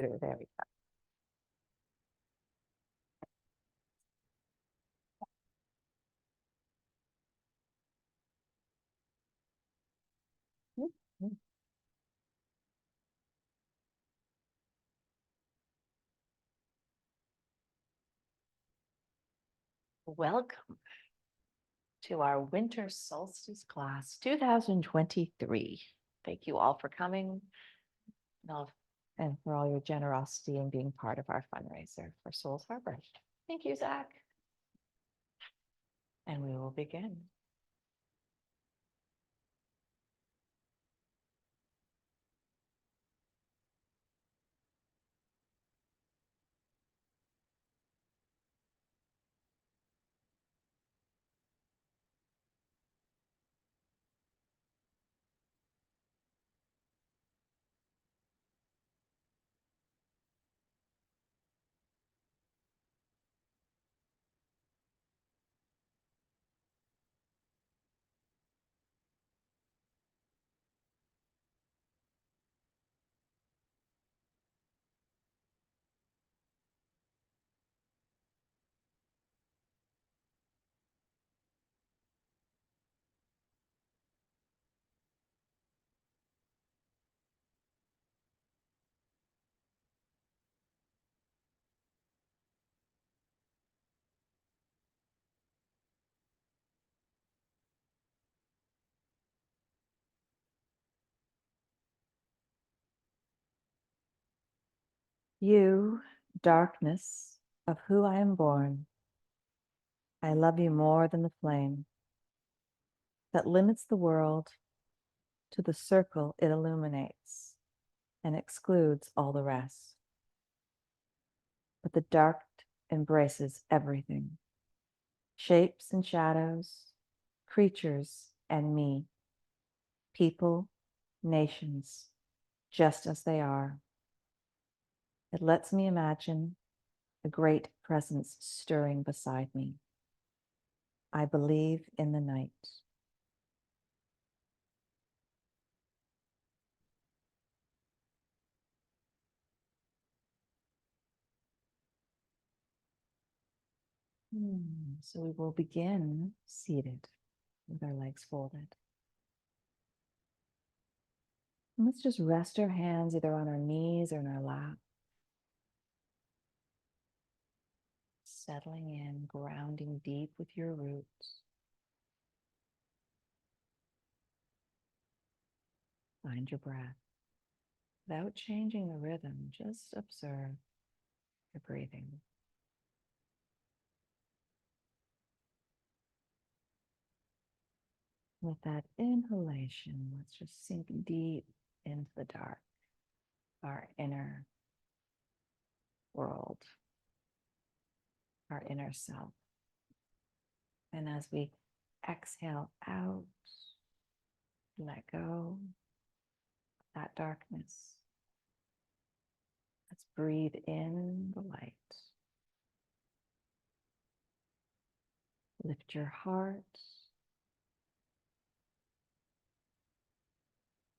There we go. Welcome to our winter solstice class 2023. Thank you all for coming and for all your generosity and being part of our fundraiser for Souls Harbor. Thank you, Zach. And we will begin. You, darkness of who I am born, I love you more than the flame that limits the world to the circle it illuminates and excludes all the rest. But the dark embraces everything, shapes and shadows, creatures and me, people, nations, just as they are. It lets me imagine a great presence stirring beside me. I believe in the night. So we will begin seated with our legs folded. And let's just rest our hands either on our knees or in our lap. Settling in, grounding deep with your roots. Find your breath. Without changing the rhythm, just observe your breathing. With that inhalation, let's just sink deep into the dark, our inner world, our inner self. And as we exhale out, let go of that darkness. Let's breathe in the light. Lift your heart,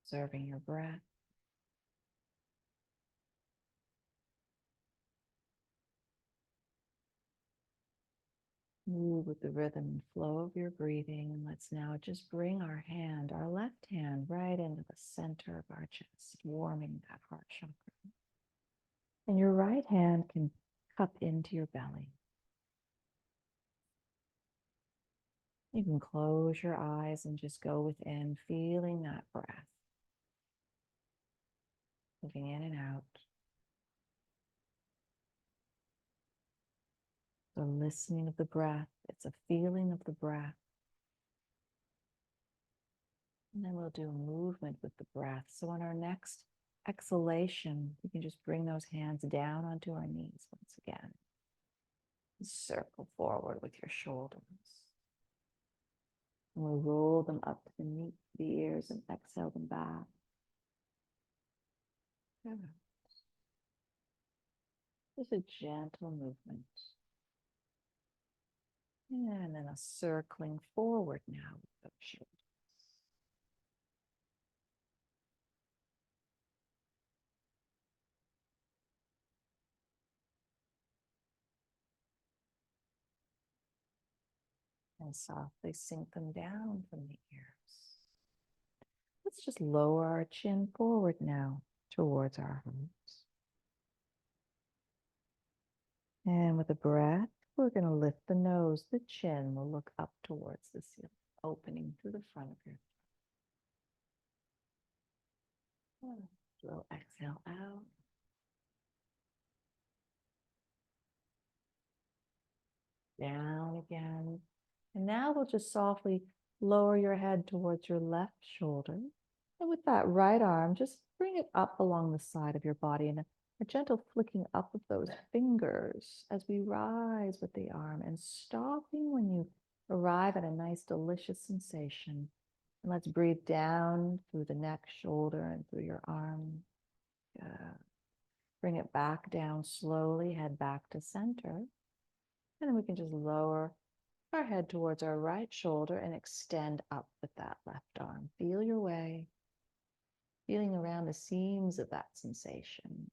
observing your breath. Move with the rhythm and flow of your breathing. And let's now just bring our hand, our left hand, right into the center of our chest, warming that heart chakra. And your right hand can cup into your belly. You can close your eyes and just go within, feeling that breath. Moving in and out. The listening of the breath. It's a feeling of the breath. And then we'll do a movement with the breath. So on our next exhalation, we can just bring those hands down onto our knees once again. Circle forward with your shoulders. And we'll roll them up to the ears and exhale them back. Just a gentle movement. And then a circling forward now with those shoulders. And softly sink them down from the ears. Let's just lower our chin forward now towards our hearts. And with a breath, we're going to lift the nose. The chin will look up towards the ceiling, opening through the front of your throat. Little exhale out. Down again. And now we'll just softly lower your head towards your left shoulder. And with that right arm, just bring it up along the side of your body and a gentle flicking up of those fingers as we rise with the arm and stopping when you arrive at a nice, delicious sensation. And let's breathe down through the neck, shoulder, and through your arm. Good. Bring it back down slowly, head back to center. And then we can just lower our head towards our right shoulder and extend up with that left arm. Feel your way, feeling around the seams of that sensation.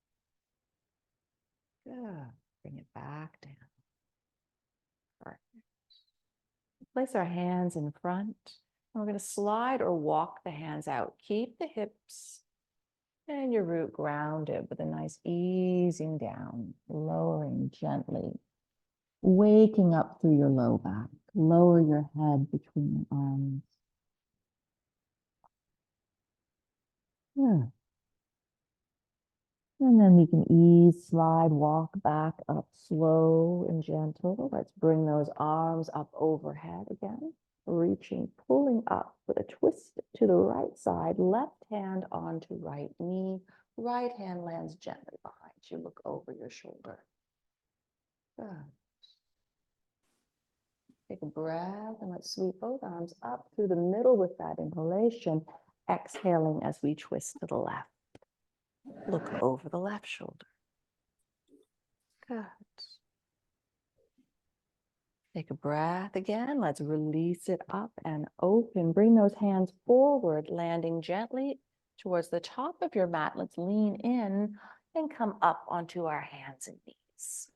Good. Bring it back down. Perfect. Place our hands in front. And we're going to slide or walk the hands out. Keep the hips and your root grounded with a nice easing down, lowering gently, waking up through your low back. Lower your head between your arms. Yeah. And then we can ease, slide, walk back up slow and gentle. Let's bring those arms up overhead again. Reaching, pulling up with a twist to the right side, left hand onto right knee, right hand lands gently behind you. Look over your shoulder. Good. Take a breath and let's sweep both arms up through the middle with that inhalation, exhaling as we twist to the left. Look over the left shoulder. Good. Take a breath again. Let's release it up and open. Bring those hands forward, landing gently towards the top of your mat. Let's lean in and come up onto our hands and knees.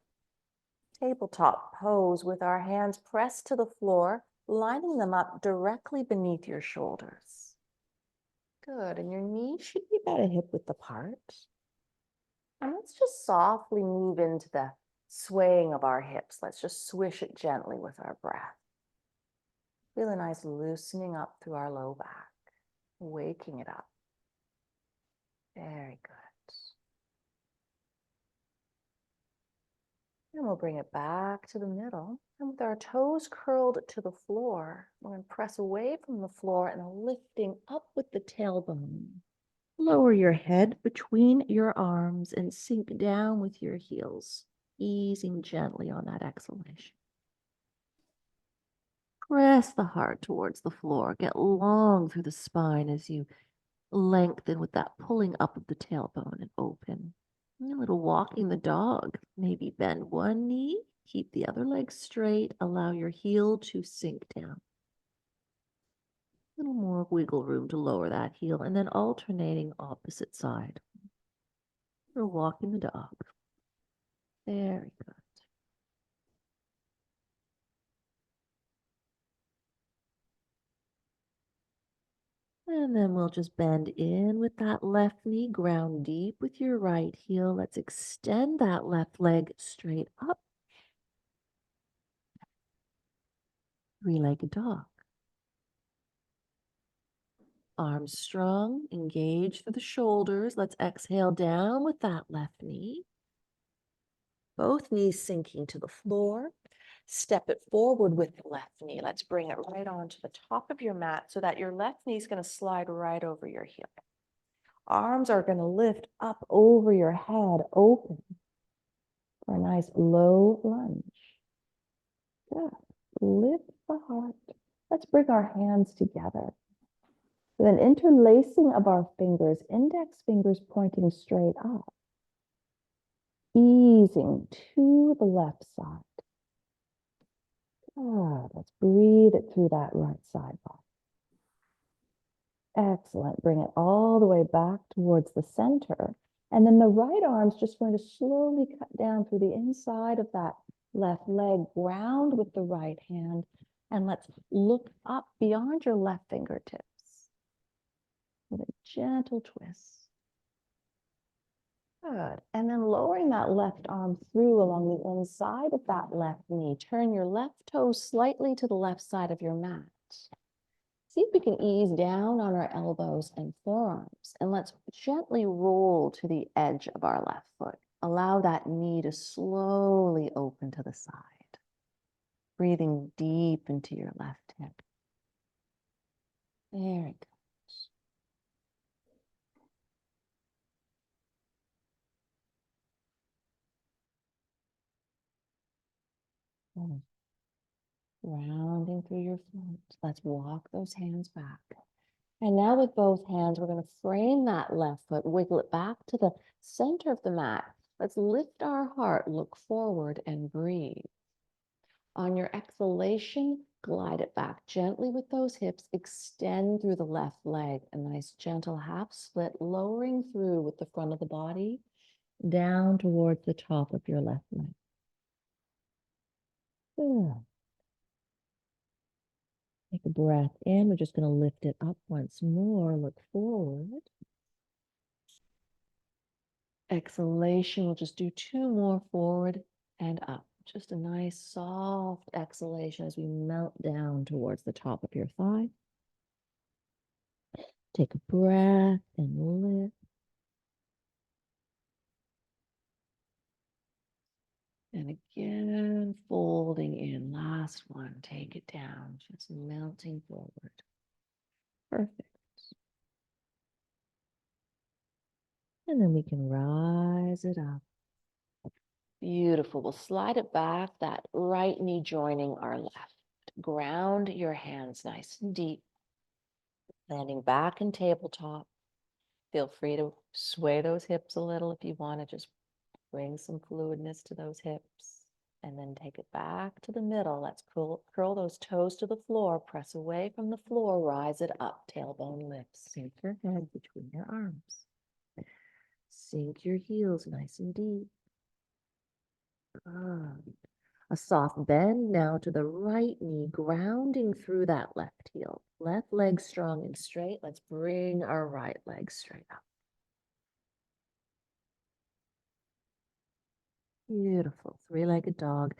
Tabletop pose with our hands pressed to the floor, lining them up directly beneath your shoulders. Good. And your knees should be about a hip width apart. And let's just softly move into the swaying of our hips. Let's just swish it gently with our breath. Feel a nice loosening up through our low back, waking it up. Very good. And we'll bring it back to the middle. And with our toes curled to the floor, we're going to press away from the floor and lifting up with the tailbone. Lower your head between your arms and sink down with your heels, easing gently on that exhalation. Press the heart towards the floor. Get long through the spine as you lengthen with that pulling up of the tailbone and open. A little walking the dog. Maybe bend one knee, keep the other leg straight, allow your heel to sink down. A little more wiggle room to lower that heel, and then alternating opposite side. We're walking the dog. Very good. And then we'll just bend in with that left knee, ground deep with your right heel. Let's extend that left leg straight up. Three-legged dog. Arms strong, engage through the shoulders. Let's exhale down with that left knee. Both knees sinking to the floor. Step it forward with the left knee. Let's bring it right onto the top of your mat so that your left knee is going to slide right over your heel. Arms are going to lift up over your head, open for a nice low lunge. Good. Lift the heart. Let's bring our hands together. With an interlacing of our fingers, index fingers pointing straight up. Easing to the left side. Good. Let's breathe it through that right side body. Excellent. Bring it all the way back towards the center. And then the right arm's just going to slowly cut down through the inside of that left leg, ground with the right hand, And let's look up beyond your left fingertips with a gentle twist. Good. And then lowering that left arm through along the inside of that left knee. Turn your left toe slightly to the left side of your mat. See if we can ease down on our elbows and forearms. And let's gently roll to the edge of our left foot. Allow that knee to slowly open to the side. Breathing deep into your left hip. Very good. Good. Rounding through your front. Let's walk those hands back. And now with both hands, we're going to frame that left foot, wiggle it back to the center of the mat. Let's lift our heart, look forward, and breathe. On your exhalation, glide it back gently with those hips. Extend through the left leg, a nice gentle half split, lowering through with the front of the body, down towards the top of your left leg. Good. Take a breath in. We're just going to lift it up once more. Look forward. Exhalation, we'll just do 2 more forward and up. Just a nice soft exhalation as we melt down towards the top of your thigh. Take a breath and lift. And again, folding in. Last one, take it down, just melting forward. Perfect. And then we can rise it up. Beautiful. We'll slide it back, that right knee joining our left. Ground your hands nice and deep. Landing back in tabletop. Feel free to sway those hips a little if you want to just bring some fluidness to those hips. And then take it back to the middle. Let's curl those toes to the floor. Press away from the floor. Rise it up. Tailbone lifts. Sink your head between your arms. Sink your heels nice and deep. Good. A soft bend now to the right knee, grounding through that left heel. Left leg strong and straight. Let's bring our right leg straight up. Beautiful. Three-legged dog.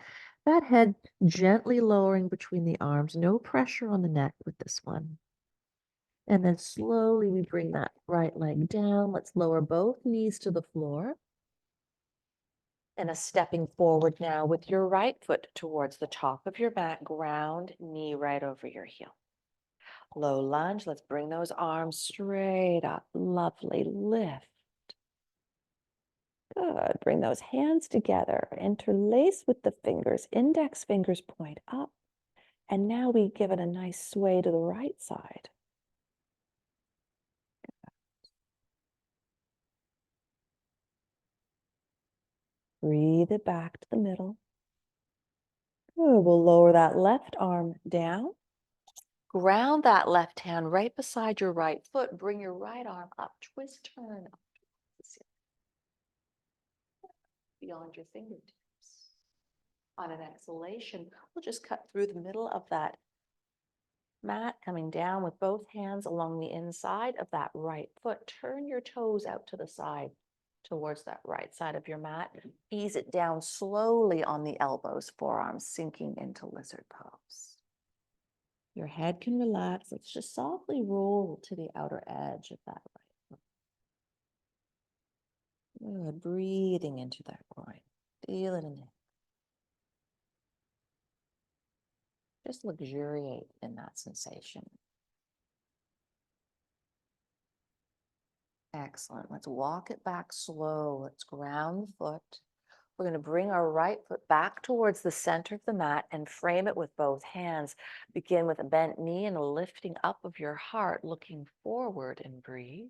That head gently lowering between the arms. No pressure on the neck with this one. And then slowly we bring that right leg down. Let's lower both knees to the floor. And a stepping forward now with your right foot towards the top of your mat. Ground, knee right over your heel. Low lunge. Let's bring those arms straight up. Lovely. Lift. Good. Bring those hands together. Interlace with the fingers. Index fingers point up. And now we give it a nice sway to the right side. Breathe it back to the middle. Good. We'll lower that left arm down. Ground that left hand right beside your right foot. Bring your right arm up. Twist, turn up beyond your fingertips. On an exhalation, we'll just cut through the middle of that mat, coming down with both hands along the inside of that right foot. Turn your toes out to the side towards that right side of your mat. Ease it down slowly on the elbows, forearms sinking into lizard pose. Your head can relax. Let's just softly roll to the outer edge of that right foot. Good. Breathing into that groin. Feel it in there. Just luxuriate in that sensation. Excellent. Let's walk it back slow. Let's ground the foot. We're going to bring our right foot back towards the center of the mat and frame it with both hands. Begin with a bent knee and a lifting up of your heart, looking forward, and breathe.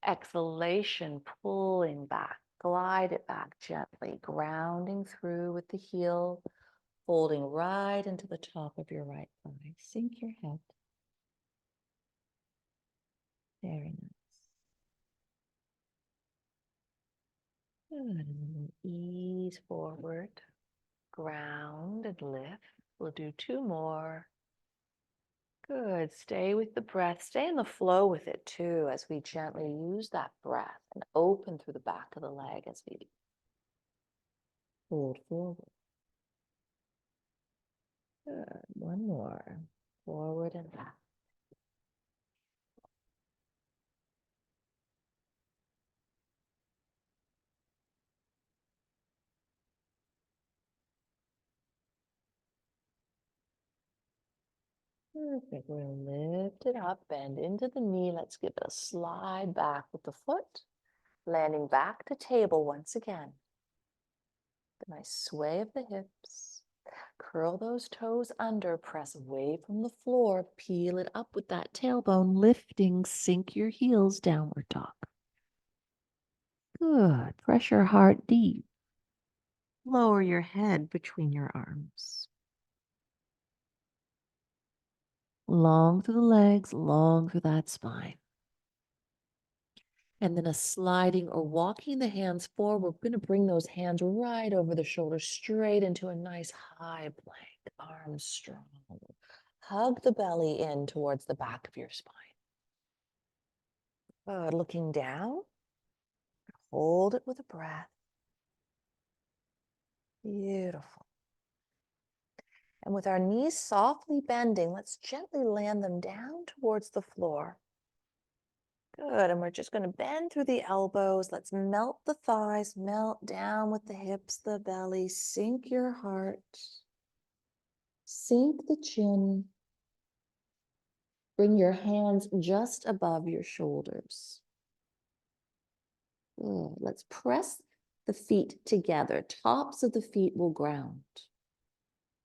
Exhalation, pulling back. Glide it back gently, grounding through with the heel, folding right into the top of your right thigh. Sink your head. Very nice. Good. And then we'll ease forward, ground and lift. We'll do 2 more. Good. Stay with the breath. Stay in the flow with it too as we gently use that breath and open through the back of the leg as we fold forward. Good. One more. Forward and back. Perfect. We're going to lift it up, bend into the knee. Let's give it a slide back with the foot, landing back to table once again. The nice sway of the hips. Curl those toes under, press away from the floor, peel it up with that tailbone, lifting, sink your heels, downward dog. Good. Press your heart deep. Lower your head between your arms. Long through the legs, long through that spine. And then a sliding or walking the hands forward. We're going to bring those hands right over the shoulders, straight into a nice high plank, arms strong. Hug the belly in towards the back of your spine. Good. Looking down, hold it with a breath. Beautiful. And with our knees softly bending, let's gently land them down towards the floor. Good. And we're just going to bend through the elbows. Let's melt the thighs, melt down with the hips, the belly, sink your heart, sink the chin. Bring your hands just above your shoulders. Good. Let's press the feet together. Tops of the feet will ground.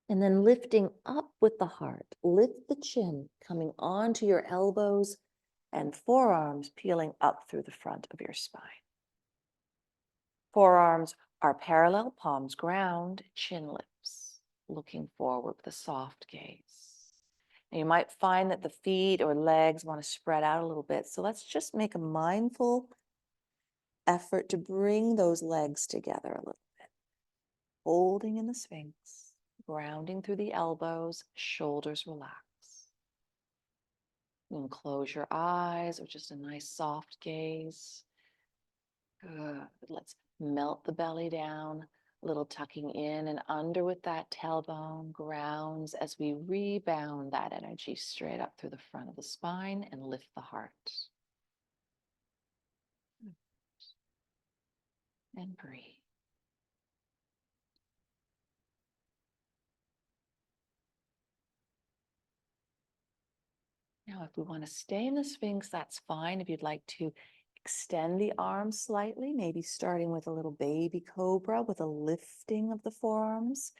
And then lifting up with the heart, lift the chin, coming onto your elbows and forearms peeling up through the front of your spine. Forearms are parallel, palms ground, chin lifts, looking forward with a soft gaze. Now you might find that the feet or legs want to spread out a little bit. So let's just make a mindful effort to bring those legs together a little bit. Holding in the Sphinx. Grounding through the elbows, shoulders relax. You can close your eyes or just a nice soft gaze. Good. Let's melt the belly down, a little tucking in and under with that tailbone, grounds as we rebound that energy straight up through the front of the spine and lift the heart. And breathe. Now, if we want to stay in the Sphinx, that's fine. If you'd like to extend the arms slightly, maybe starting with a little baby cobra with a lifting of the forearms.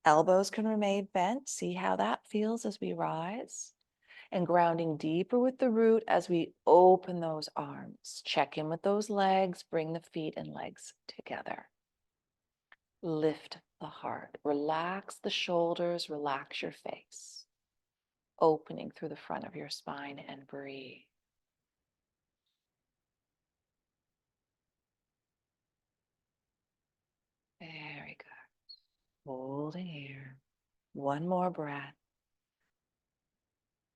Elbows can remain bent. See how that feels as we rise. And grounding deeper with the root as we open those arms. Check in with those legs. Bring the feet and legs together. Lift the heart. Relax the shoulders. Relax your face. Opening through the front of your spine and breathe. Very good. Holding here. One more breath.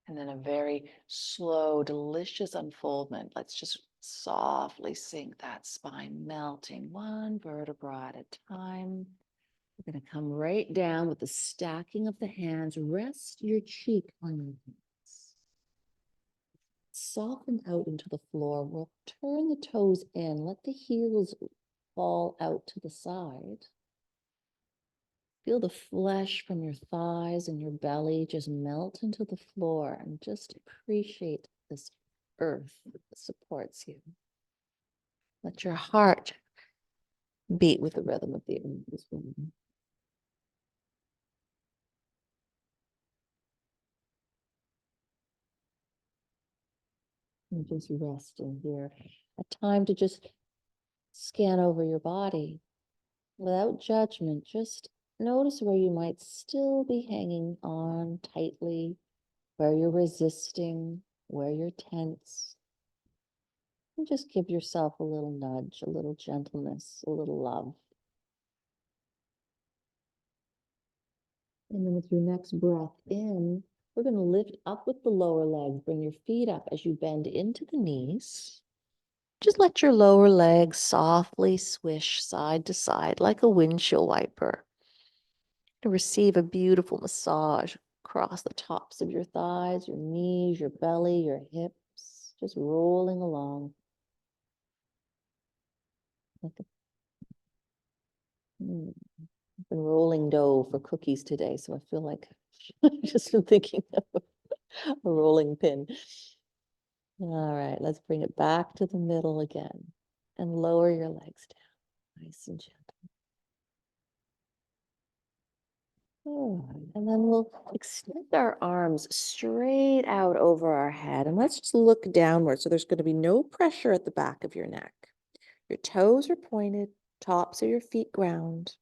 And then a very slow, delicious unfoldment. Let's just softly sink that spine, melting one vertebra at a time. We're going to come right down with the stacking of the hands. Rest your cheek on your hands. Soften out into the floor. We'll turn the toes in. Let the heels fall out to the side. Feel the flesh from your thighs and your belly just melt into the floor and just appreciate this earth that supports you. Let your heart beat with the rhythm of the earth as well. And just resting here. A time to just scan over your body without judgment. Just notice where you might still be hanging on tightly, where you're resisting, where you're tense. And just give yourself a little nudge, a little gentleness, a little love. And then with your next breath in, we're going to lift up with the lower leg. Bring your feet up as you bend into the knees. Just let your lower legs softly swish side to side like a windshield wiper. To receive a beautiful massage across the tops of your thighs, your knees, your belly, your hips, just rolling along. Like I've been rolling dough for cookies today, so I feel like I've just been thinking of a rolling pin. All right, let's bring it back to the middle again and lower your legs down, nice and gentle. And then we'll extend our arms straight out over our head. And let's just look downward. So there's going to be no pressure at the back of your neck. Your toes are pointed, tops of your feet ground.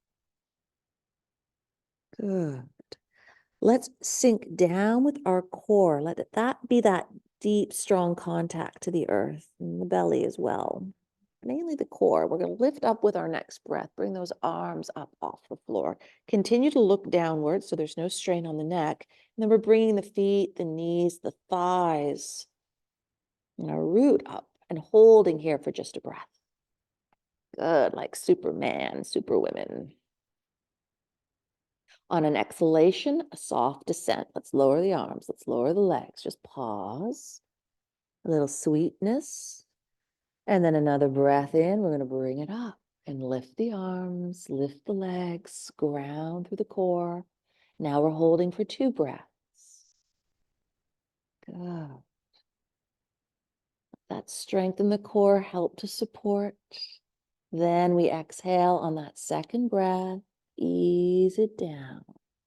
Good. Let's sink down with our core. Let that be that deep, strong contact to the earth and the belly as well. Mainly the core. We're going to lift up with our next breath. Bring those arms up off the floor. Continue to look downward so there's no strain on the neck. And then we're bringing the feet, the knees, the thighs, and our root up and holding here for just a breath. Good, like Superman, Superwomen. On an exhalation, a soft descent. Let's lower the arms. Let's lower the legs. Just pause. A little sweetness. And then another breath in. We're going to bring it up and lift the arms, lift the legs, ground through the core. Now we're holding for 2 breaths. Good. That strength in the core help to support. Then we exhale on that second breath. Ease it down.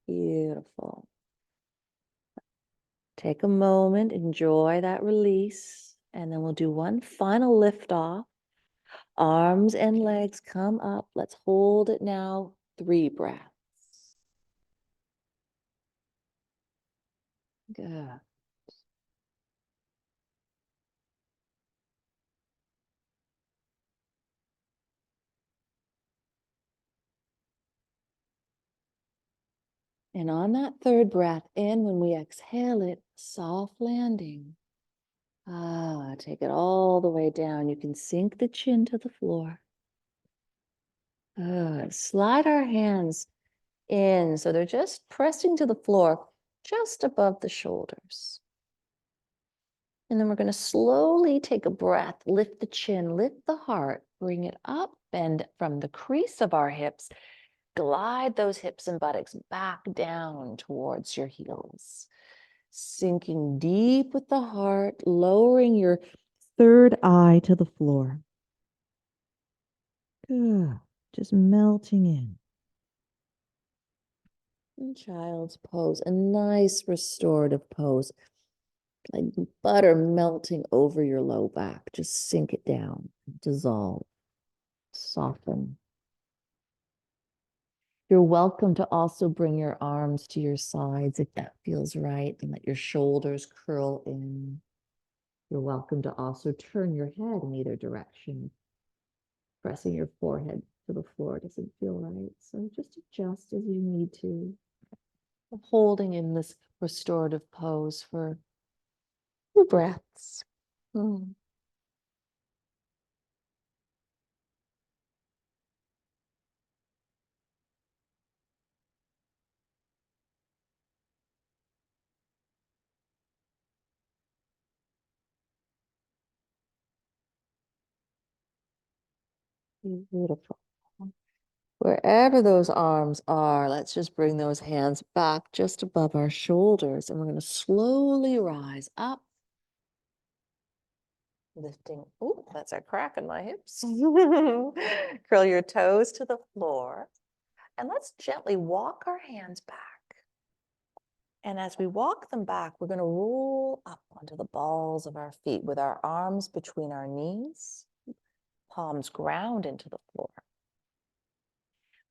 Beautiful. Take a moment, enjoy that release, and then we'll do one final lift off. Arms and legs come up. Let's hold it now. 3 breaths. Good. And on that 3rd breath in, when we exhale it, soft landing. Take it all the way down. You can sink the chin to the floor. Slide our hands in so they're just pressing to the floor, just above the shoulders. And then we're going to slowly take a breath, lift the chin, lift the heart, bring it up, bend from the crease of our hips, glide those hips and buttocks back down towards your heels. Sinking deep with the heart, lowering your 3rd eye to the floor. Good. Just melting in. And child's pose, a nice restorative pose. Like butter melting over your low back. Just sink it down, dissolve, soften. You're welcome to also bring your arms to your sides if that feels right, and let your shoulders curl in. You're welcome to also turn your head in either direction. Pressing your forehead to the floor doesn't feel right, so just adjust as you need to. Holding in this restorative pose for 2 breaths. Beautiful. Wherever those arms are, let's just bring those hands back just above our shoulders. And we're going to slowly rise up. Lifting. Oh, that's a crack in my hips. Curl your toes to the floor. And let's gently walk our hands back. And as we walk them back, we're going to roll up onto the balls of our feet with our arms between our knees, palms ground into the floor.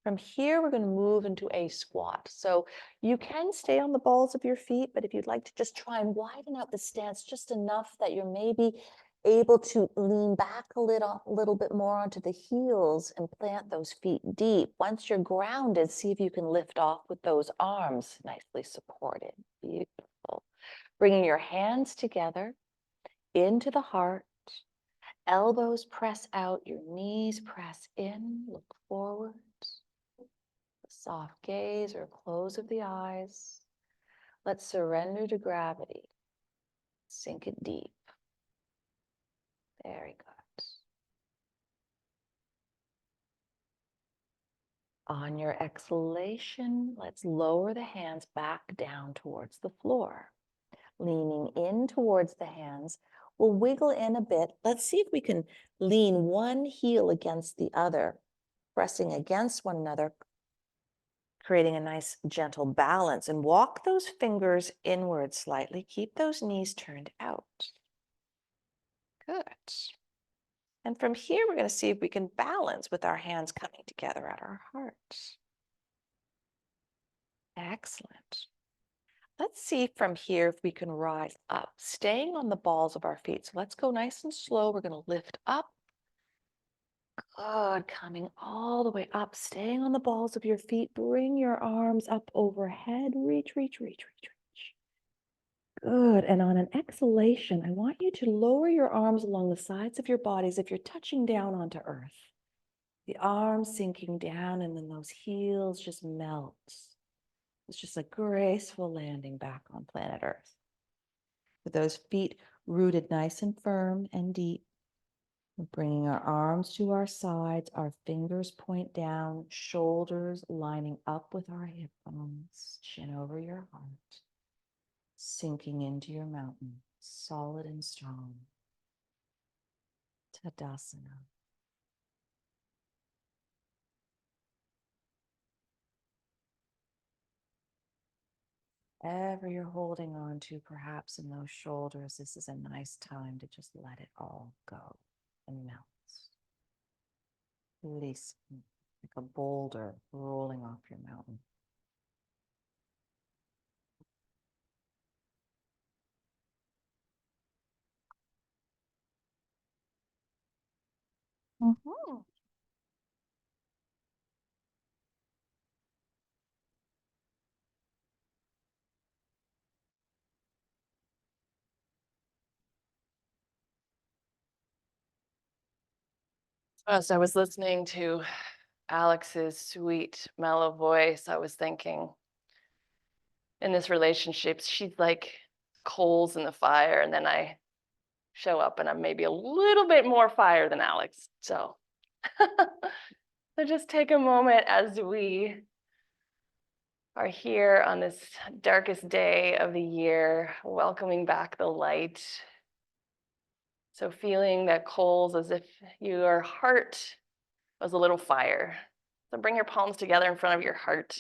From here, we're going to move into a squat. So you can stay on the balls of your feet, but if you'd like to just try and widen out the stance just enough that you're maybe able to lean back a little bit more onto the heels and plant those feet deep. Once you're grounded, see if you can lift off with those arms nicely supported. Beautiful. Bringing your hands together into the heart. Elbows press out, your knees press in, look forward. Soft gaze or close of the eyes. Let's surrender to gravity. Sink it deep. Very good. On your exhalation, let's lower the hands back down towards the floor. Leaning in towards the hands, we'll wiggle in a bit. Let's see if we can lean one heel against the other, pressing against one another, creating a nice gentle balance, and walk those fingers inward slightly. Keep those knees turned out. Good. And from here, we're going to see if we can balance with our hands coming together at our heart. Excellent. Let's see from here if we can rise up, staying on the balls of our feet. So let's go nice and slow. We're going to lift up. Good. Coming all the way up, staying on the balls of your feet. Bring your arms up overhead. Reach, reach, reach, reach, reach. Good. And on an exhalation, I want you to lower your arms along the sides of your bodies if you're touching down onto earth. The arms sinking down, and then those heels just melt. It's just a graceful landing back on planet Earth. With those feet rooted nice and firm and deep, we're bringing our arms to our sides, our fingers point down, shoulders lining up with our hip bones, chin over your heart, sinking into your mountain, solid and strong. Tadasana. Whatever you're holding on to, perhaps in those shoulders, this is a nice time to just let it all go and melt. Release like a boulder rolling off your mountain. Mhm. As I was listening to Alex's sweet, mellow voice, I was thinking, in this relationship, she's like coals in the fire, and then I show up and I'm maybe a little bit more fire than Alex. So, so just take a moment as we are here on this darkest day of the year, welcoming back the light. So feeling that coals as if your heart was a little fire. So bring your palms together in front of your heart.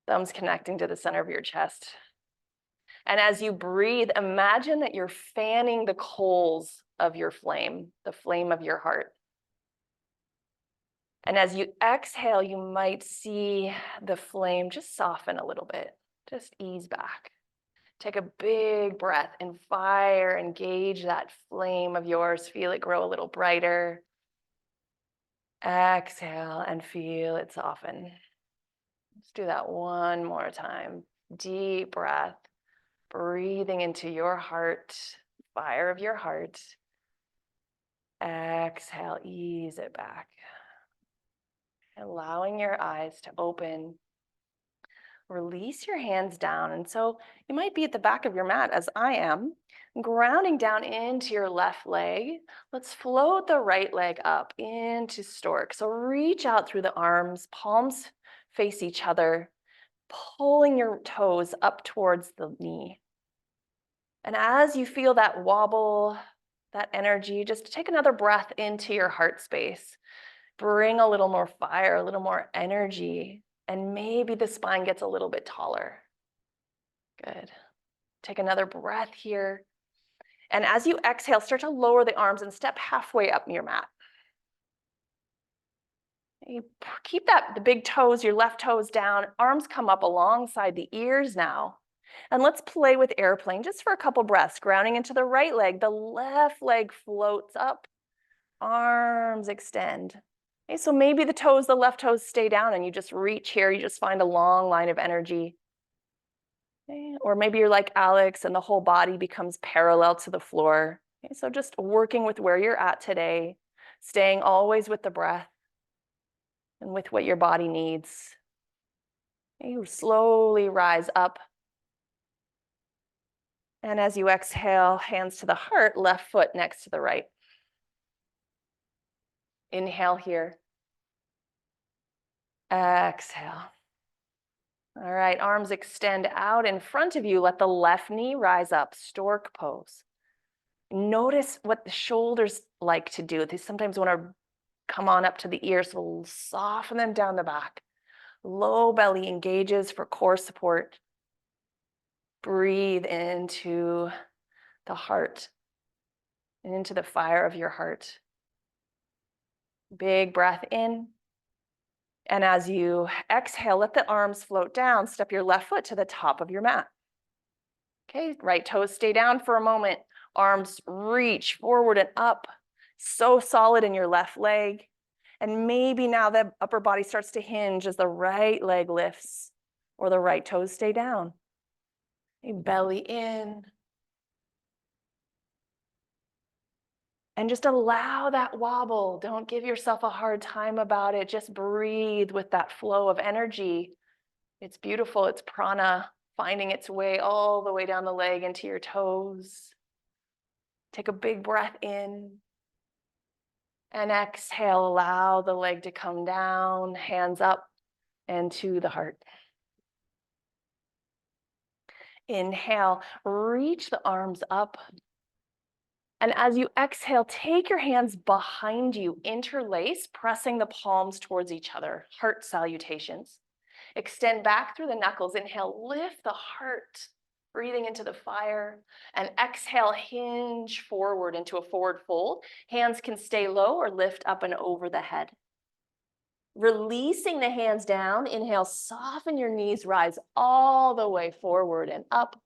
Thumbs connecting to the center of your chest. And as you breathe, imagine that you're fanning the coals of your flame, the flame of your heart. And as you exhale, you might see the flame just soften a little bit, just ease back. Take a big breath and fire, engage that flame of yours, feel it grow a little brighter. Exhale and feel it soften. Let's do that one more time. Deep breath, breathing into your heart, fire of your heart. Exhale, ease it back. Allowing your eyes to open. Release your hands down. And so you might be at the back of your mat, as I am, grounding down into your left leg. Let's float the right leg up into stork. So reach out through the arms, palms face each other, pulling your toes up towards the knee. And as you feel that wobble, that energy, just take another breath into your heart space. Bring a little more fire, a little more energy, and maybe the spine gets a little bit taller. Good. Take another breath here. And as you exhale, start to lower the arms and step halfway up your mat. You keep the big toes, your left toes down, arms come up alongside the ears now. And let's play with airplane just for a couple breaths. Grounding into the right leg, the left leg floats up, arms extend. Okay, so maybe the left toes stay down and you just reach here, you just find a long line of energy. Okay, or maybe you're like Alex and the whole body becomes parallel to the floor. Okay, so just working with where you're at today, staying always with the breath and with what your body needs. Okay, you slowly rise up. And as you exhale, hands to the heart, left foot next to the right. Inhale here. Exhale. All right, arms extend out in front of you. Let the left knee rise up, stork pose. Notice what the shoulders like to do. They sometimes want to come on up to the ears, so we'll soften them down the back. Low belly engages for core support. Breathe into the heart and into the fire of your heart. Big breath in. And as you exhale, let the arms float down. Step your left foot to the top of your mat. Okay, right toes stay down for a moment. Arms reach forward and up. So solid in your left leg. And maybe now the upper body starts to hinge as the right leg lifts or the right toes stay down. Okay, belly in. And just allow that wobble. Don't give yourself a hard time about it. Just breathe with that flow of energy. It's beautiful. It's prana finding its way all the way down the leg into your toes. Take a big breath in. And exhale, allow the leg to come down, hands up and to the heart. Inhale, reach the arms up. And as you exhale, take your hands behind you, interlace, pressing the palms towards each other, heart salutations. Extend back through the knuckles. Inhale, lift the heart, breathing into the fire. And exhale, hinge forward into a forward fold. Hands can stay low or lift up and over the head. Releasing the hands down, inhale, soften your knees, rise all the way forward and up.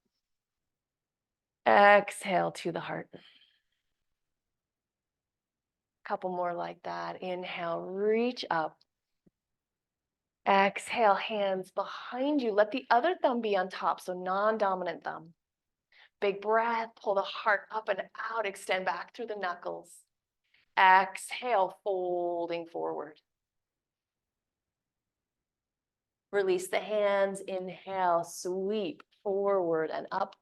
Exhale to the heart. Couple more like that. Inhale, reach up. Exhale, hands behind you. Let the other thumb be on top, so non-dominant thumb. Big breath, pull the heart up and out, extend back through the knuckles. Exhale, folding forward. Release the hands, inhale, sweep forward and up.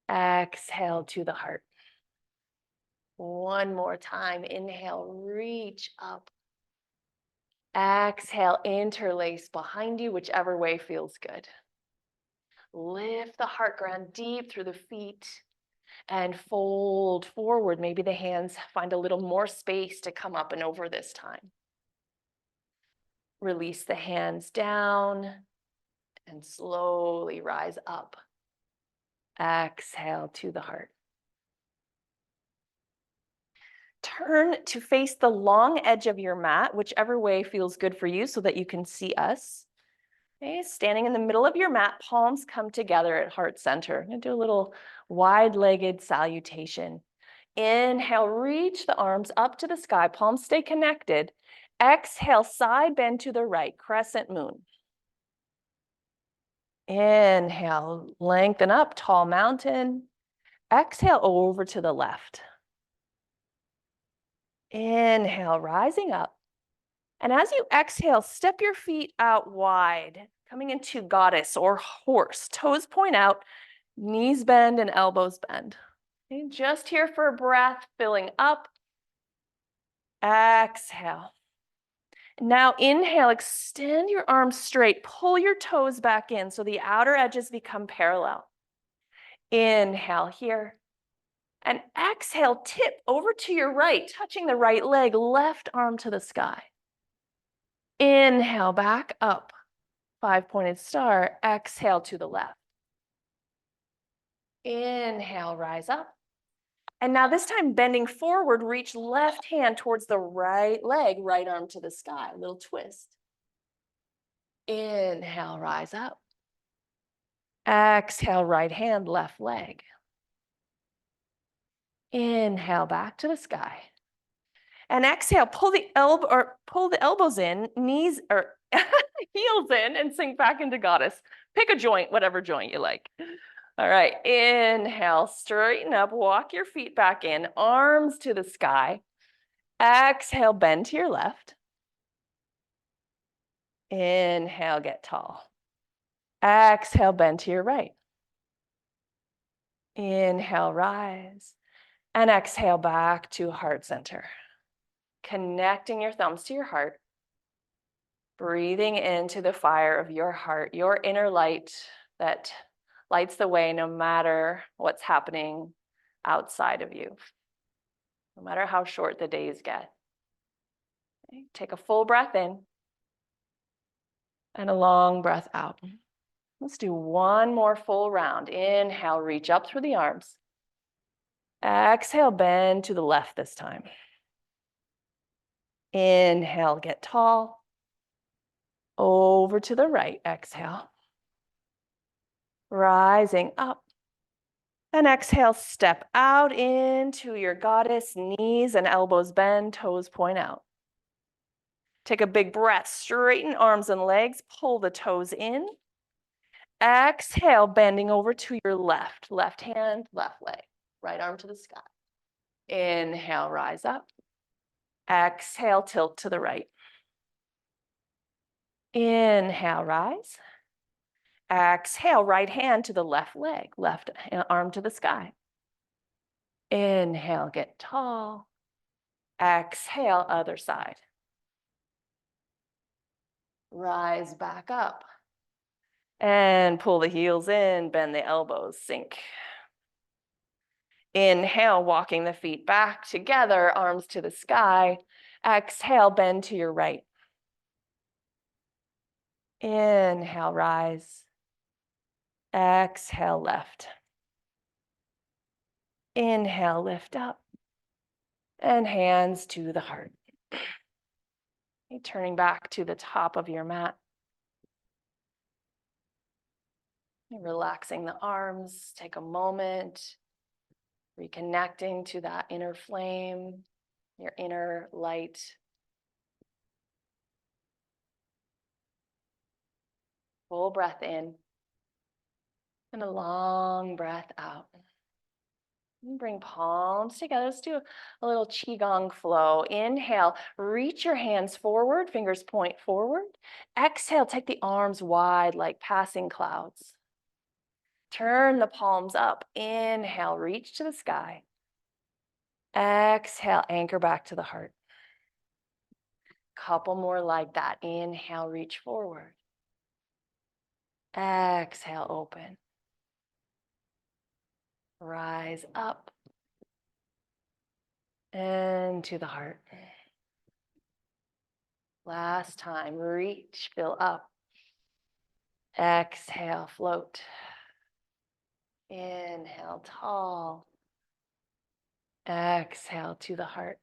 Exhale to the heart. One more time, inhale, reach up. Exhale, interlace behind you, whichever way feels good. Lift the heart, ground deep through the feet and fold forward. Maybe the hands find a little more space to come up and over this time. Release the hands down and slowly rise up. Exhale to the heart. Turn to face the long edge of your mat, whichever way feels good for you so that you can see us. Okay, standing in the middle of your mat, palms come together at heart center. I'm going to do a little wide-legged salutation. Inhale, reach the arms up to the sky, palms stay connected. Exhale, side bend to the right, crescent moon. Inhale, lengthen up, tall mountain. Exhale, over to the left. Inhale, rising up. And as you exhale, step your feet out wide, coming into goddess or horse. Toes point out, knees bend and elbows bend. Okay, just here for a breath, filling up. Exhale. Now inhale, extend your arms straight, pull your toes back in so the outer edges become parallel. Inhale here. And exhale, tip over to your right, touching the right leg, left arm to the sky. Inhale, back up, 5-pointed star. Exhale to the left. Inhale, rise up. And now this time, bending forward, reach left hand towards the right leg, right arm to the sky, a little twist. Inhale, rise up. Exhale, right hand, left leg. Inhale, back to the sky. And exhale, pull the elbows in, knees or heels in, and sink back into goddess. Pick a joint, whatever joint you like. All right, inhale, straighten up, walk your feet back in, arms to the sky. Exhale, bend to your left. Inhale, get tall. Exhale, bend to your right. Inhale, rise. And exhale back to heart center. Connecting your thumbs to your heart. Breathing into the fire of your heart, your inner light that lights the way no matter what's happening outside of you, no matter how short the days get. Okay. Take a full breath in and a long breath out. Let's do one more full round. Inhale, reach up through the arms. Exhale, bend to the left this time. Inhale, get tall. Over to the right, exhale. Rising up. And exhale, step out into your goddess, knees and elbows bend, toes point out. Take a big breath, straighten arms and legs, pull the toes in. Exhale, bending over to your left hand, left leg, right arm to the sky. Inhale, rise up. Exhale, tilt to the right. Inhale, rise. Exhale, right hand to the left leg, left arm to the sky. Inhale, get tall. Exhale, other side. Rise back up. And pull the heels in, bend the elbows, sink. Inhale, walking the feet back together, arms to the sky. Exhale, bend to your right. Inhale, rise. Exhale, left. Inhale, lift up. And hands to the heart. Okay, turning back to the top of your mat. Relaxing the arms, take a moment, reconnecting to that inner flame, your inner light. Full breath in and a long breath out. And bring palms together. Let's do a little qigong flow. Inhale, reach your hands forward, fingers point forward. Exhale, take the arms wide like passing clouds. Turn the palms up. Inhale, reach to the sky. Exhale, anchor back to the heart. Couple more like that. Inhale, reach forward. Exhale, open. Rise up. And to the heart. Last time, reach, fill up. Exhale, float. Inhale, tall. Exhale to the heart.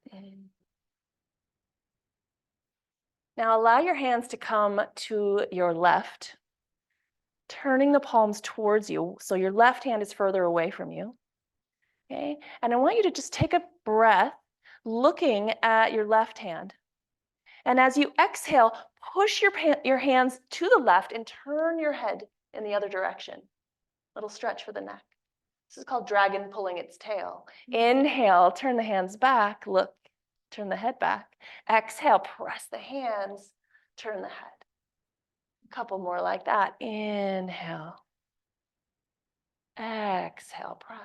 Now allow your hands to come to your left, turning the palms towards you. So your left hand is further away from you. Okay. And I want you to just take a breath, looking at your left hand. And as you exhale, push your hands to the left and turn your head in the other direction. Little stretch for the neck. This is called dragon pulling its tail. Inhale, turn the hands back, look, turn the head back. Exhale, press the hands, turn the head. A couple more like that. Inhale. Exhale, press.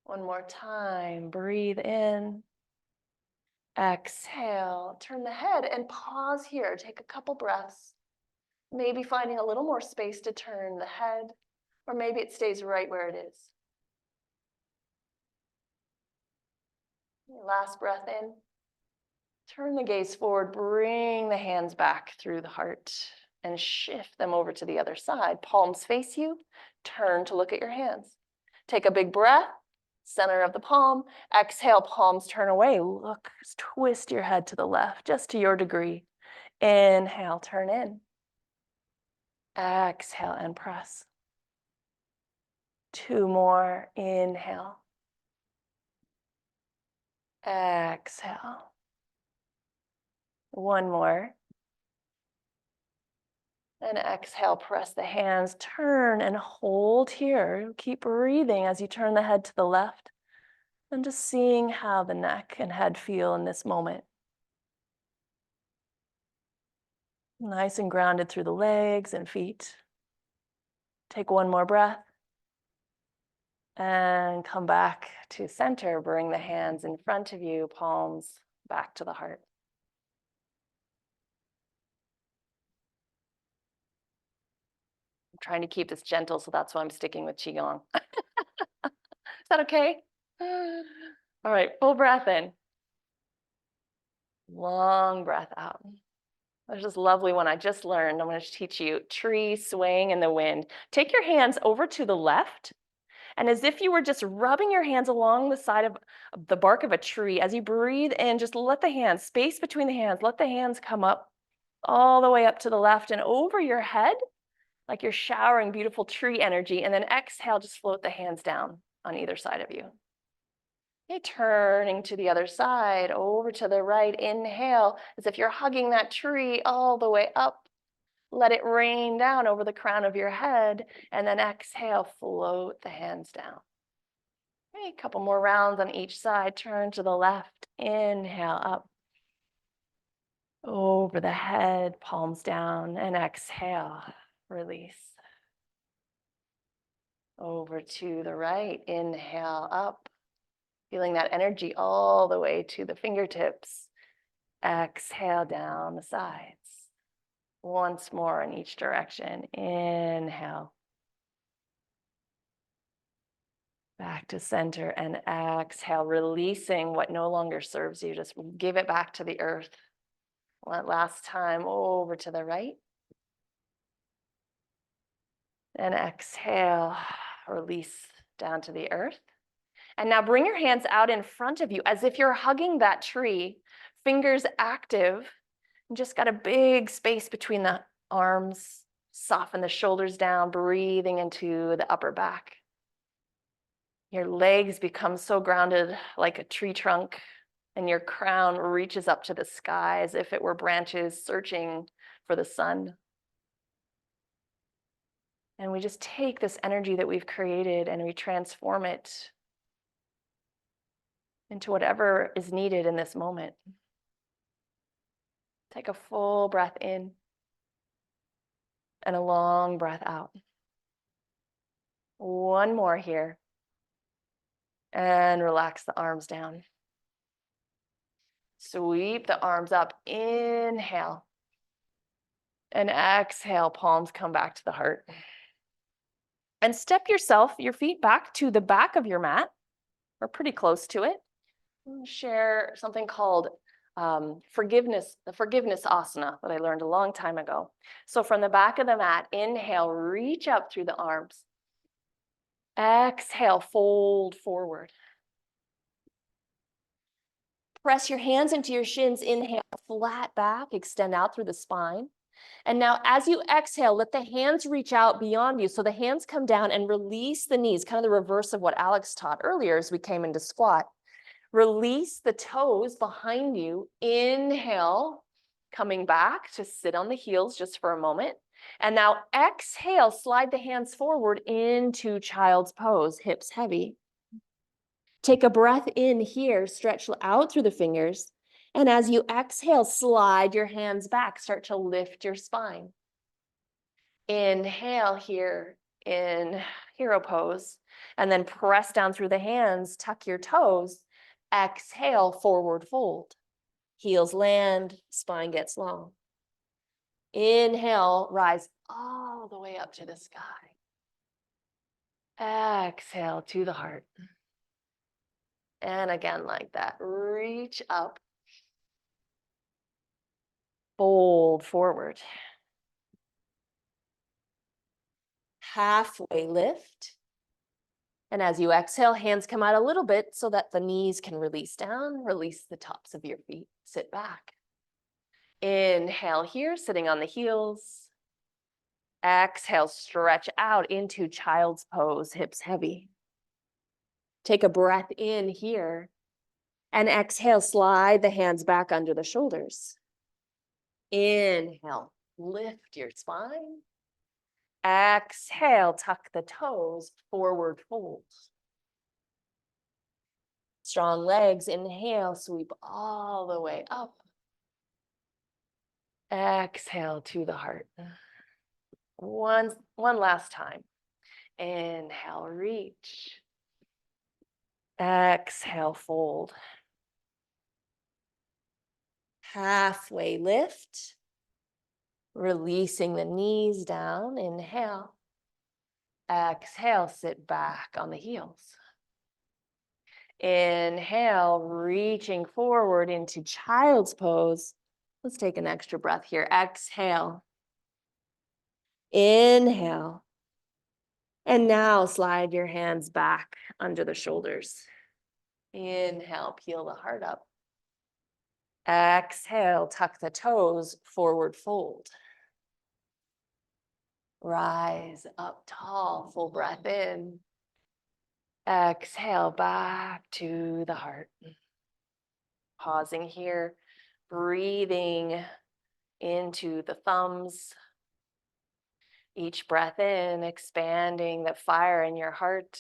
One more time, breathe in. Exhale, turn the head and pause here. Take a couple breaths. Maybe finding a little more space to turn the head, or maybe it stays right where it is. Last breath in. Turn the gaze forward, bring the hands back through the heart and shift them over to the other side. Palms face you, turn to look at your hands. Take a big breath, center of the palm. Exhale, palms turn away. Look, twist your head to the left, just to your degree. Inhale, turn in. Exhale and press. 2 more. Inhale. Exhale. 1 more. And exhale, press the hands, turn and hold here. Keep breathing as you turn the head to the left and just seeing how the neck and head feel in this moment. Nice and grounded through the legs and feet. Take 1 more breath and come back to center. Bring the hands in front of you, palms back to the heart. I'm trying to keep this gentle, so that's why I'm sticking with Qigong. Is that okay? All right, full breath in. Long breath out. There's this lovely one I just learned. I'm going to teach you. Tree swaying in the wind. Take your hands over to the left, and as if you were just rubbing your hands along the side of the bark of a tree, as you breathe in, just let the hands, space between the hands, let the hands come up all the way up to the left and over your head, like you're showering beautiful tree energy. And then exhale, just float the hands down on either side of you. Okay, turning to the other side, over to the right. Inhale, as if you're hugging that tree all the way up. Let it rain down over the crown of your head. And then exhale, float the hands down. Okay, a couple more rounds on each side. Turn to the left. Inhale, up. Over the head, palms down. And exhale, release. Over to the right. Inhale, up. Feeling that energy all the way to the fingertips. Exhale down the sides. Once more in each direction. Inhale. Back to center and exhale, releasing what no longer serves you. Just give it back to the earth. One last time, over to the right. And exhale, release down to the earth. And now bring your hands out in front of you as if you're hugging that tree, fingers active, and just got a big space between the arms. Soften the shoulders down, breathing into the upper back. Your legs become so grounded like a tree trunk, and your crown reaches up to the sky as if it were branches searching for the sun. And we just take this energy that we've created and we transform it into whatever is needed in this moment. Take a full breath in and a long breath out. 1 more here. And relax the arms down. Sweep the arms up. Inhale. And exhale, palms come back to the heart. And step your feet back to the back of your mat, or pretty close to it. Share something called the forgiveness asana that I learned a long time ago. So from the back of the mat, inhale, reach up through the arms. Exhale, fold forward. Press your hands into your shins. Inhale, flat back, extend out through the spine. And now as you exhale, let the hands reach out beyond you. So the hands come down and release the knees, kind of the reverse of what Alex taught earlier as we came into squat. Release the toes behind you. Inhale, coming back to sit on the heels just for a moment. And now exhale, slide the hands forward into child's pose, hips heavy. Take a breath in here, stretch out through the fingers. And as you exhale, slide your hands back, start to lift your spine. Inhale here in hero pose, and then press down through the hands, tuck your toes. Exhale, forward fold. Heels land, spine gets long. Inhale, rise all the way up to the sky. Exhale to the heart. And again, like that, reach up. Fold forward. Halfway lift. And as you exhale, hands come out a little bit so that the knees can release down, release the tops of your feet, sit back. Inhale here, sitting on the heels. Exhale, stretch out into child's pose, hips heavy. Take a breath in here. And exhale, slide the hands back under the shoulders. Inhale, lift your spine. Exhale, tuck the toes, forward fold. Strong legs, inhale, sweep all the way up. Exhale to the heart. One last time. Inhale, reach. Exhale, fold. Halfway lift. Releasing the knees down. Inhale. Exhale, sit back on the heels. Inhale, reaching forward into child's pose. Let's take an extra breath here. Exhale. Inhale. And now slide your hands back under the shoulders. Inhale, peel the heart up. Exhale, tuck the toes, forward fold. Rise up tall, full breath in. Exhale, back to the heart. Pausing here, breathing into the thumbs. Each breath in, expanding the fire in your heart.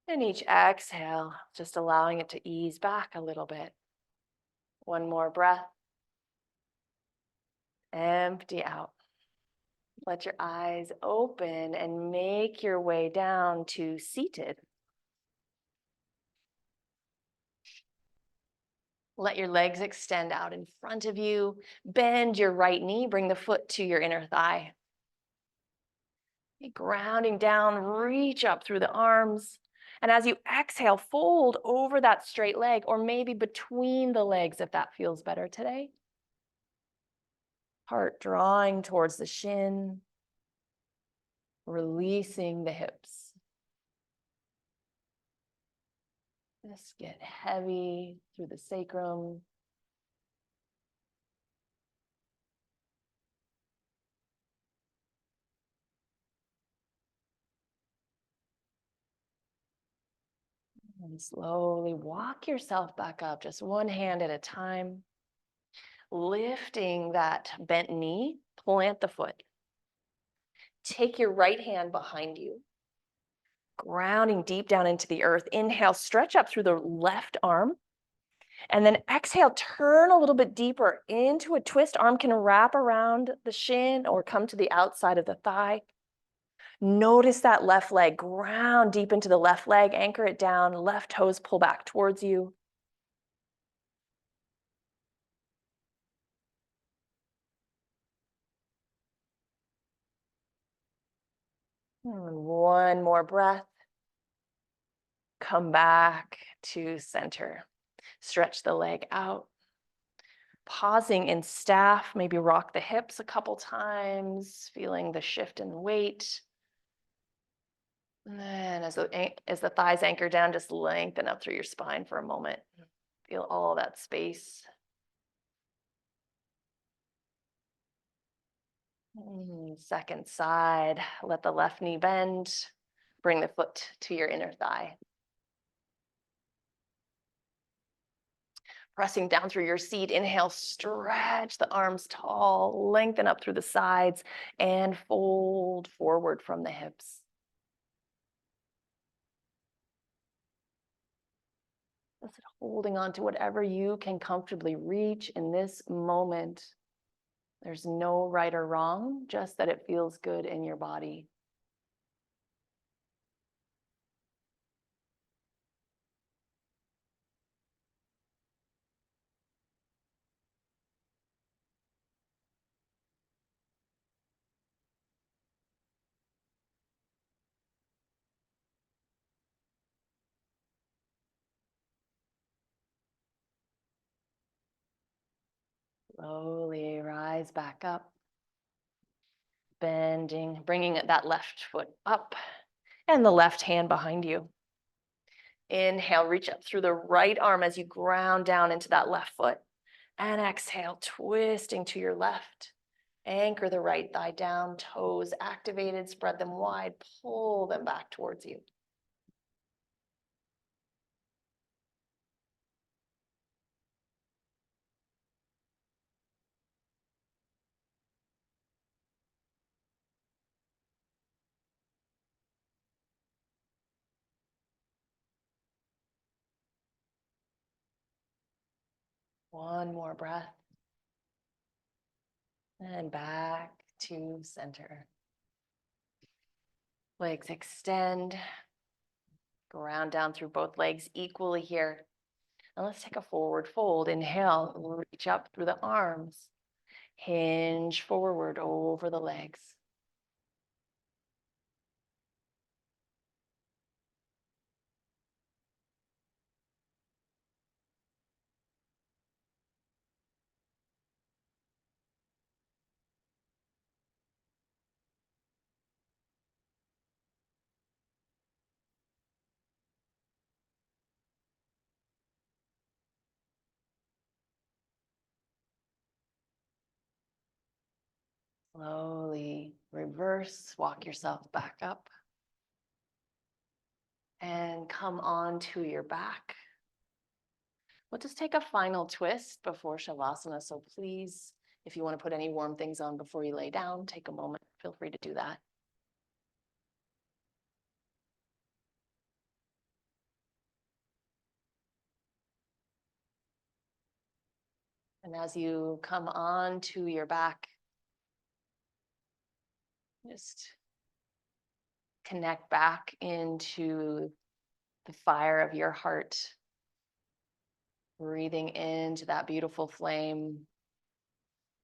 And each exhale, just allowing it to ease back a little bit. One more breath. Empty out. Let your eyes open and make your way down to seated. Let your legs extend out in front of you. Bend your right knee, bring the foot to your inner thigh. Grounding down, reach up through the arms. And as you exhale, fold over that straight leg, or maybe between the legs if that feels better today. Heart drawing towards the shin, releasing the hips. Just get heavy through the sacrum. And slowly walk yourself back up, just one hand at a time. Lifting that bent knee, plant the foot. Take your right hand behind you. Grounding deep down into the earth. Inhale, stretch up through the left arm. And then exhale, turn a little bit deeper into a twist. Arm can wrap around the shin or come to the outside of the thigh. Notice that left leg, ground deep into the left leg, anchor it down, left toes pull back towards you. And one more breath. Come back to center. Stretch the leg out. Pausing in staff, maybe rock the hips a couple times, feeling the shift in weight. And then as the thighs anchor down, just lengthen up through your spine for a moment. Feel all that space. Second side, let the left knee bend. Bring the foot to your inner thigh. Pressing down through your seat, inhale, stretch the arms tall, lengthen up through the sides, and fold forward from the hips. Just holding on to whatever you can comfortably reach in this moment. There's no right or wrong, just that it feels good in your body. Slowly rise back up. Bending, bringing that left foot up and the left hand behind you. Inhale, reach up through the right arm as you ground down into that left foot. And exhale, twisting to your left. Anchor the right thigh down, toes activated, spread them wide, pull them back towards you. One more breath. And back to center. Legs extend. Ground down through both legs equally here. And let's take a forward fold. Inhale, reach up through the arms. Hinge forward over the legs. Slowly reverse, walk yourself back up. And come onto your back. We'll just take a final twist before Shavasana. So please, if you want to put any warm things on before you lay down, take a moment. Feel free to do that. And as you come on to your back, just connect back into the fire of your heart. Breathing into that beautiful flame,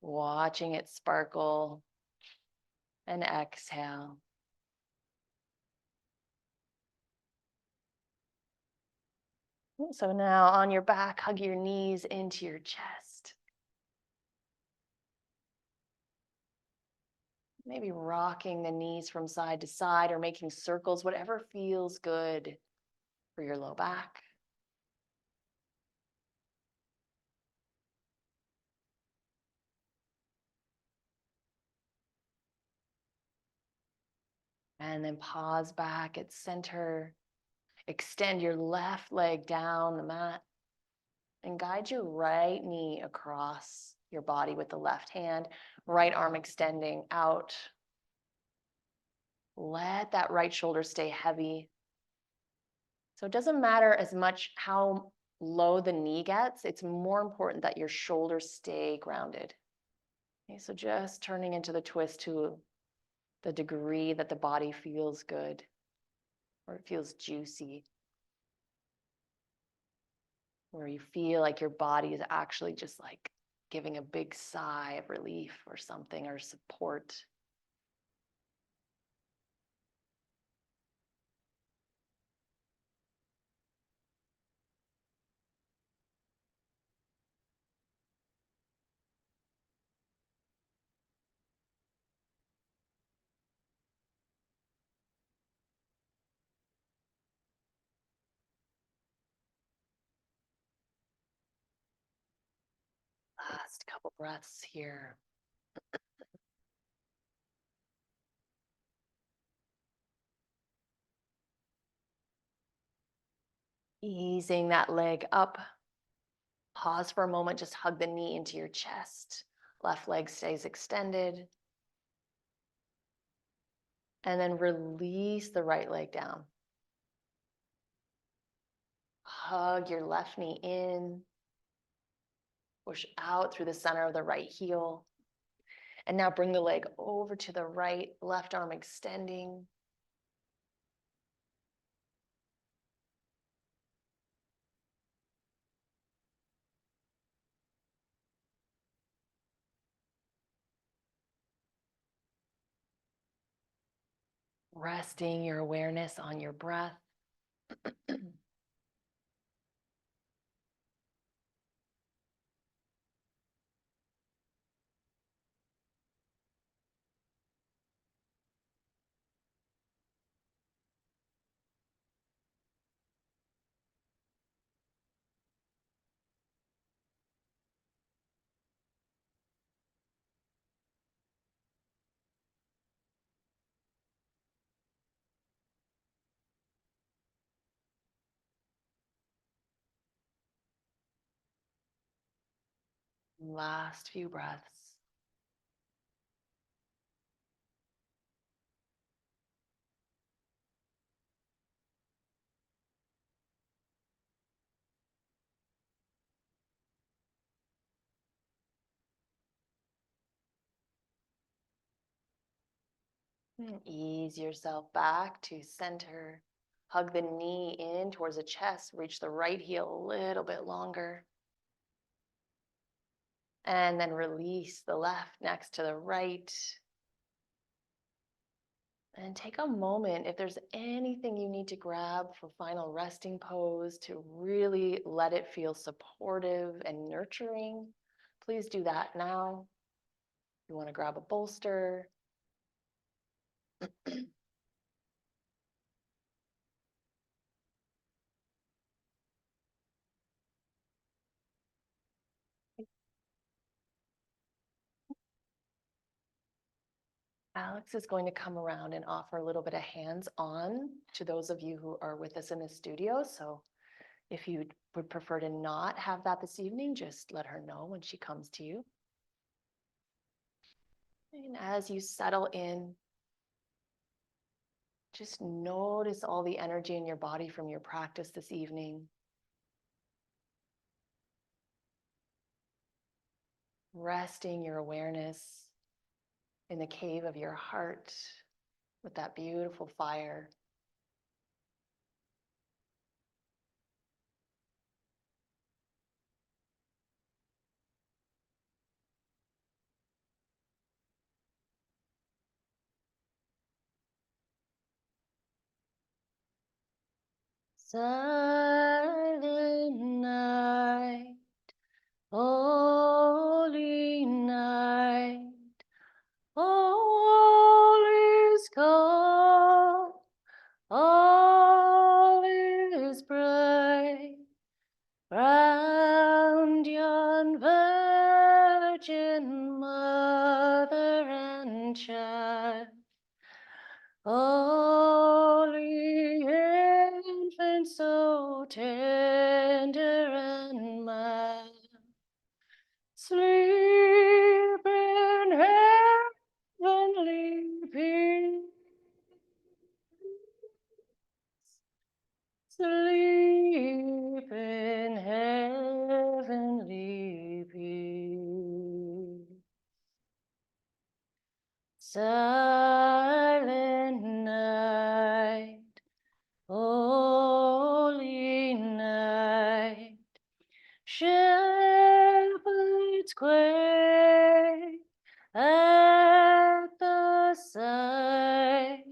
watching it sparkle, and exhale. So now on your back, hug your knees into your chest. Maybe rocking the knees from side to side or making circles, whatever feels good for your low back. And then pause back at center. Extend your left leg down the mat and guide your right knee across your body with the left hand, right arm extending out. Let that right shoulder stay heavy. So it doesn't matter as much how low the knee gets. It's more important that your shoulders stay grounded. Okay, so just turning into the twist to the degree that the body feels good or it feels juicy, where you feel like your body is actually just like giving a big sigh of relief or something, or support. Last couple breaths here. Easing that leg up. Pause for a moment, just hug the knee into your chest. Left leg stays extended. And then release the right leg down. Hug your left knee in. Push out through the center of the right heel. And now bring the leg over to the right, left arm extending. Resting your awareness on your breath. Last few breaths. And ease yourself back to center. Hug the knee in towards the chest. Reach the right heel a little bit longer. And then release the left next to the right. And take a moment, if there's anything you need to grab for final resting pose to really let it feel supportive and nurturing, please do that now. You want to grab a bolster. Alex is going to come around and offer a little bit of hands-on to those of you who are with us in the studio. So if you would prefer to not have that this evening, just let her know when she comes to you. And as you settle in, just notice all the energy in your body from your practice this evening. Resting your awareness in the cave of your heart with that beautiful fire. Silent night, holy night, all is calm, all is bright, round yon virgin mother and child. Holy infant, so tender and mild, sleep in heavenly peace, sleep in heavenly peace. Silent night, holy night, shepherds quake at the sight,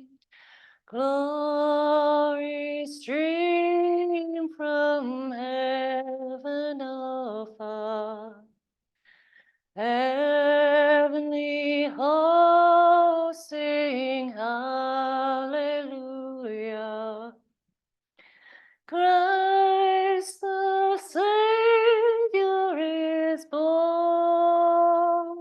glory stream from heaven afar. Heavenly hosts sing hallelujah. Christ the Savior is born.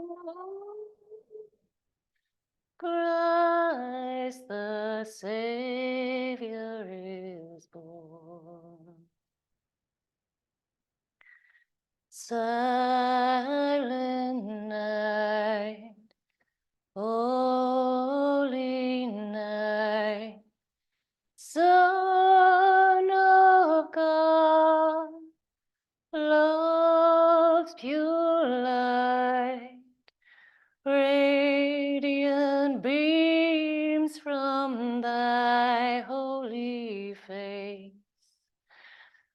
Christ the Savior is born. Silent night, holy night, Son of God, love's pure light, radiant beams from thy holy face.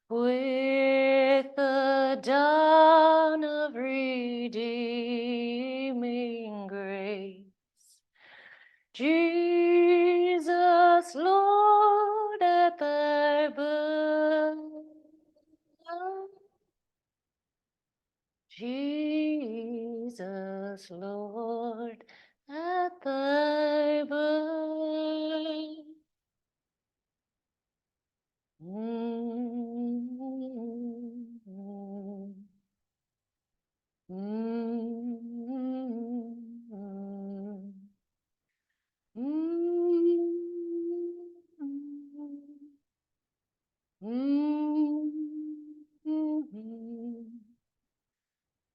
With the dawn of redeeming grace, Jesus, Lord, at thy birth, Jesus, Lord, at thy birth.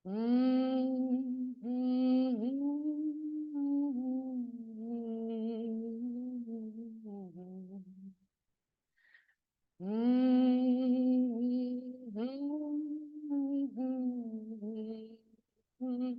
Mm-hmm. And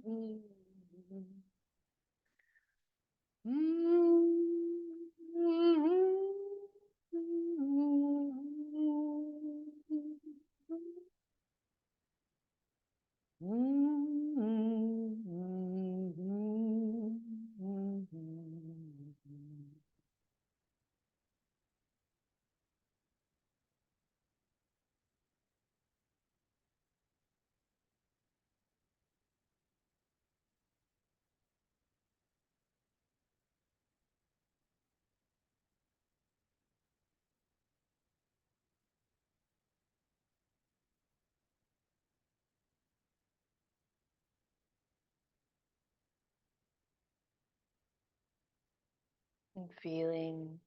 feeling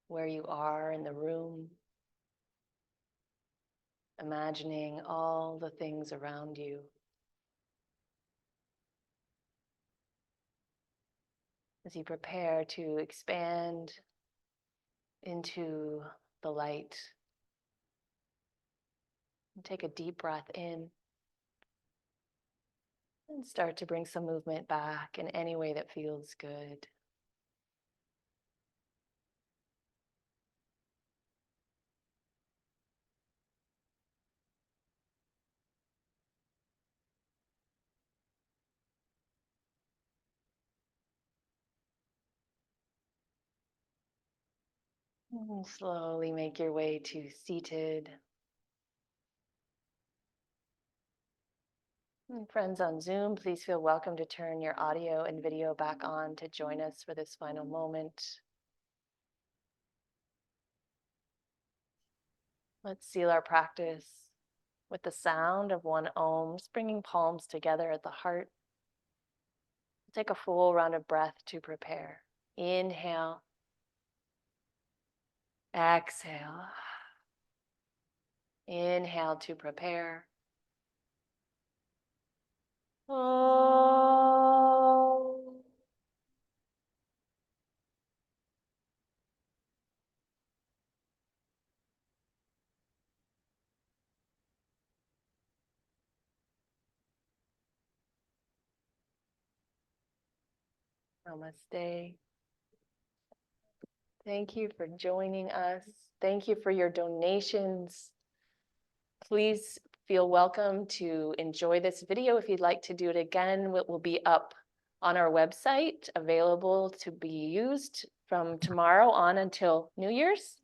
where you are in the room, imagining all the things around you. As you prepare to expand into the light, and take a deep breath in and start to bring some movement back in any way that feels good. And slowly make your way to seated. And friends on Zoom, please feel welcome to turn your audio and video back on to join us for this final moment. Let's seal our practice with the sound of one Om, bringing palms together at the heart. Take a full round of breath to prepare. Inhale. Exhale. Inhale to prepare. Oh. Namaste. Thank you for joining us. Thank you for your donations. Please feel welcome to enjoy this video. If you'd like to do it again, it will be up on our website, available to be used from tomorrow on until New Year's.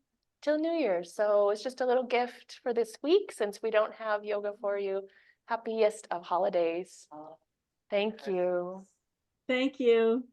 So it's just a little gift for this week since we don't have yoga for you. Happiest of holidays. Thank you. Thank you.